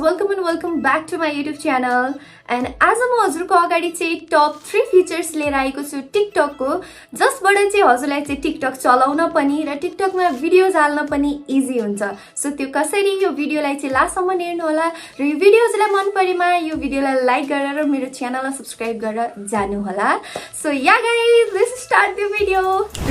welcome and welcome back to my YouTube channel. And आज म हजुरको अगाडि चाहिँ टप 3 फिचर्स लिएर आएको छु टिकटक को, जसबाट चाहिँ हजुरलाई चाहिँ टिकटक चलाउन पनि र टिकटकमा भिडियोज हाल्न पनि इजी हुन्छ। सो त्यो कसरी, यो भिडियोलाई चाहिँ लास्टसम्म हेर्नु होला र यो भिडियो हजुरलाई मन परेमा यो भिडियोलाई लाइक गरेर मेरो च्यानललाई सब्स्क्राइब गरेर जानु होला। So yeah guys, let's start the video.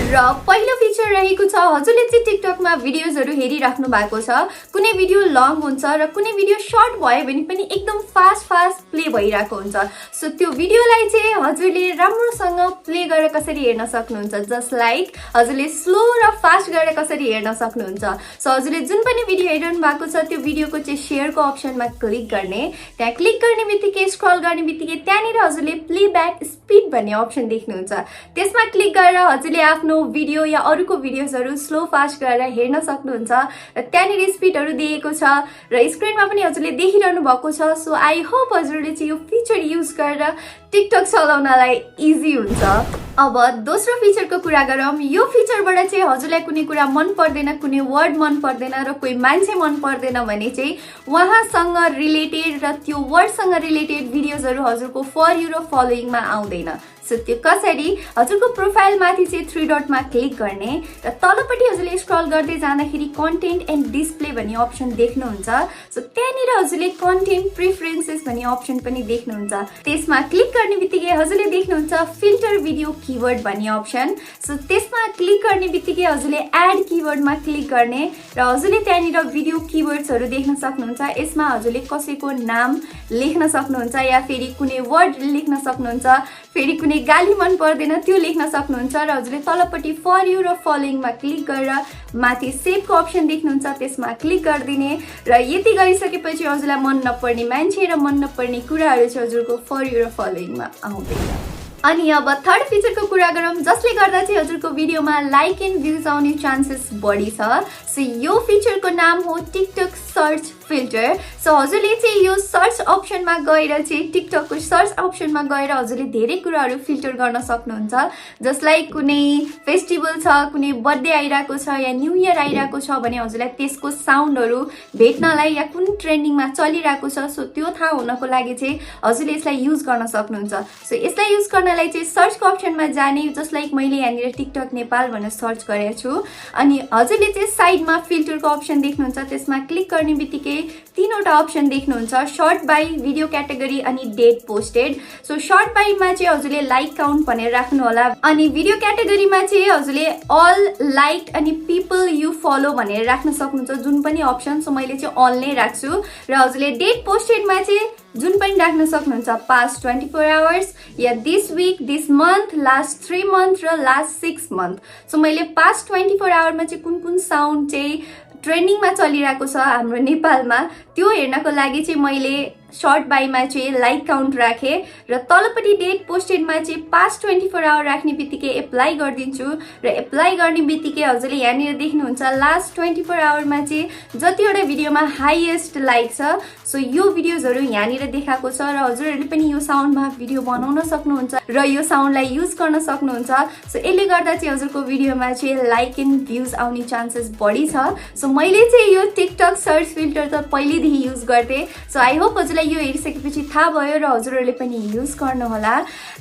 र पहिलो फिचर रहेको छ, हजुरले चाहिँ टिकटकमा भिडियोजहरु हेरिराख्नु भएको छ, कुनै भिडियो लङ हुन्छ र कुनै भिडियो सर्ट भयो भने पनि एकदम फास्ट प्ले भइरहेको हुन्छ। सो त्यो भिडियोलाई चाहिँ हजुरले राम्रोसँग प्ले गरेर कसरी हेर्न सक्नुहुन्छ, जस्ट लाइक हजुरले स्लो र फास्ट गरेर कसरी हेर्न सक्नुहुन्छ। सो हजुरले जुन पनि भिडियो हेरिरहनु भएको छ त्यो भिडियोको चाहिँ शेयरको अप्सनमा क्लिक गर्ने, त्यहाँ क्लिक गर्ने बित्तिकै स्क्रल गर्ने बित्तिकै त्यहाँनिर हजुरले प्लेब्याक स्पिड भन्ने अप्सन देख्नुहुन्छ, त्यसमा क्लिक गरेर हजुरले आफ्नो भिडियो या अरूको भिडियोजहरु स्लो फास्ट गरेर हेर्न सक्नुहुन्छ र त्यहाँनिर स्पिडहरु दिएको छ र स्क्रिनमा पनि हजुरले देखिरहनु भएको छ। सो आई होप हजुरले चाहिँ यो फिचर युज गरेर टिकटक चलाउनलाई इजी हुन्छ। अब दोस्रो फिचरको कुरा गरौँ। यो फिचरबाट चाहिँ हजुरलाई कुनै कुरा मन पर्दैन, कुनै वर्ड मन पर्दैन र कोही मान्छे मन पर्दैन भने चाहिँ उहाँसँग रिलेटेड र त्यो वर्डसँग रिलेटेड भिडियोजहरु हजुरको फर यु र फलोइङमा आउँदैन। सो त्यो कसरी, हजुरको प्रोफाइल माथि चाहिँ 3 डटमा क्लिक गर्ने र तलपट्टि हजुरले स्क्रल गर्दै जाँदाखेरि कन्टेन्ट एन्ड डिस्प्ले भन्ने अप्सन देख्नुहुन्छ। सो त्यहाँनिर हजुरले कन्टेन्ट प्रेफरेन्सेस भन्ने अप्सन पनि देख्नुहुन्छ, त्यसमा क्लिक गर्ने बित्तिकै हजुरले देख्नुहुन्छ फिल्टर भिडियो किवर्ड भन्ने अप्सन। सो त्यसमा क्लिक गर्ने बित्तिकै हजुरले एड किवर्डमा क्लिक गर्ने र हजुरले त्यहाँनिर भिडियो किवर्ड्सहरु देख्न सक्नुहुन्छ। यसमा हजुरले कसैको नाम लेख्न सक्नुहुन्छ या फेरि कुनै वर्ड लेख्न सक्नुहुन्छ, फेरि कुनै गाली मन पर्दैन त्यो लेख्न सक्नुहुन्छ र हजुरले तलपट्टि फर यु र फलोइङमा क्लिक गरेर माथि सेभको अप्सन देख्नुहुन्छ, त्यसमा क्लिक गरिदिने र यति गरिसकेपछि हजुरलाई मन नपर्ने मान्छे र मन नपर्ने कुराहरू चाहिँ हजुरको फर यु र फलोइङमा आउँदैन। अनि अब थर्ड फिचरको कुरा गरौँ, जसले गर्दा चाहिँ हजुरको भिडियोमा लाइक एन्ड भ्युज आउने चान्सेस बढी छ। सो यो फिचरको नाम हो टिकटक सर्च फिल्टर। सो हजुरले चाहिँ यो सर्च अप्सनमा गएर चाहिँ टिकटकको सर्च अप्सनमा गएर हजुरले धेरै कुराहरू फिल्टर गर्न सक्नुहुन्छ, जसलाई कुनै फेस्टिभल छ, कुनै बर्थडे आइरहेको छ या न्यू इयर आइरहेको छ भने हजुरलाई त्यसको साउन्डहरू भेट्नलाई या कुन ट्रेन्डिङमा चलिरहेको छ सो त्यो थाहा हुनको लागि चाहिँ हजुरले यसलाई युज गर्न सक्नुहुन्छ। सो यसलाई युज गर्नलाई चाहिँ सर्चको अप्सनमा जाने, जसलाई मैले यहाँनिर टिकटक नेपाल भनेर सर्च गरेको छु। अनि हजुरले चाहिँ साइडमा फिल्टरको अप्सन देख्नुहुन्छ, त्यसमा क्लिक गर्ने बित्तिकै 3वटा अप्सन देख्नुहुन्छ, सर्ट बाई, भिडियो क्याटेगोरी अनि डेट पोस्टेड। सो सर्ट बाईमा चाहिँ हजुरले लाइक काउन्ट भनेर राख्नु होला, अनि भिडियो क्याटेगोरीमा चाहिँ हजुरले अल लाइक अनि पिपल यु फलो भनेर राख्न सक्नुहुन्छ, जुन पनि अप्सन। सो मैले चाहिँ अल नै राख्छु र हजुरले डेट पोस्टेडमा चाहिँ जुन पनि राख्न सक्नुहुन्छ, पास्ट 24 आवर्स या this week, this month, last 3 month र लास्ट 6 मन्थ। सो मैले पास्ट 24 आवरमा चाहिँ कुन कुन साउन्ड चाहिँ ट्रेन्डिङमा चलिरहेको छ हाम्रो नेपालमा त्यो हेर्नको लागि चाहिँ मैले सर्ट बाईमा चाहिँ लाइक काउन्ट राखेँ र तलपट्टि डेट पोस्टेडमा चाहिँ पास्ट 24 आवर राख्ने बित्तिकै एप्लाई गरिदिन्छु र एप्लाई गर्ने बित्तिकै हजुरले यहाँनिर देख्नुहुन्छ लास्ट 24 आवरमा चाहिँ जतिवटा भिडियोमा हाइएस्ट लाइक छ सो यो भिडियोजहरु यहाँनिर देखाएको छ र हजुरहरूले पनि यो साउन्डमा भिडियो बनाउन सक्नुहुन्छ र यो साउन्डलाई युज गर्न सक्नुहुन्छ। सो यसले गर्दा चाहिँ हजुरको भिडियोमा चाहिँ लाइक एन्ड भ्युज आउने चान्सेस बढी छ। सो मैले चाहिँ यो टिकटक सर्च फिल्टर त पहिलेदेखि युज गर्थे। सो आई होप हजुरलाई यो हेरिसकेपछि थाहा भयो र हजुरहरूले पनि युज गर्नुहोला।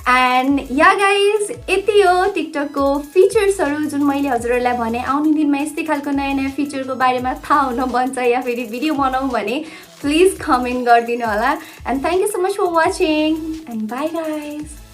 एन्ड या गाइज, यति हो टिकटकको फिचर्सहरु जुन मैले हजुरहरूलाई भने। आउने दिनमा यस्तै खालको नयाँ फिचरको बारेमा थाहा हुन बन्छ या फेरि भिडियो बनाऊ भने प्लिज कमेन्ट गरिदिनु होला। And thank you so much for watching and bye guys.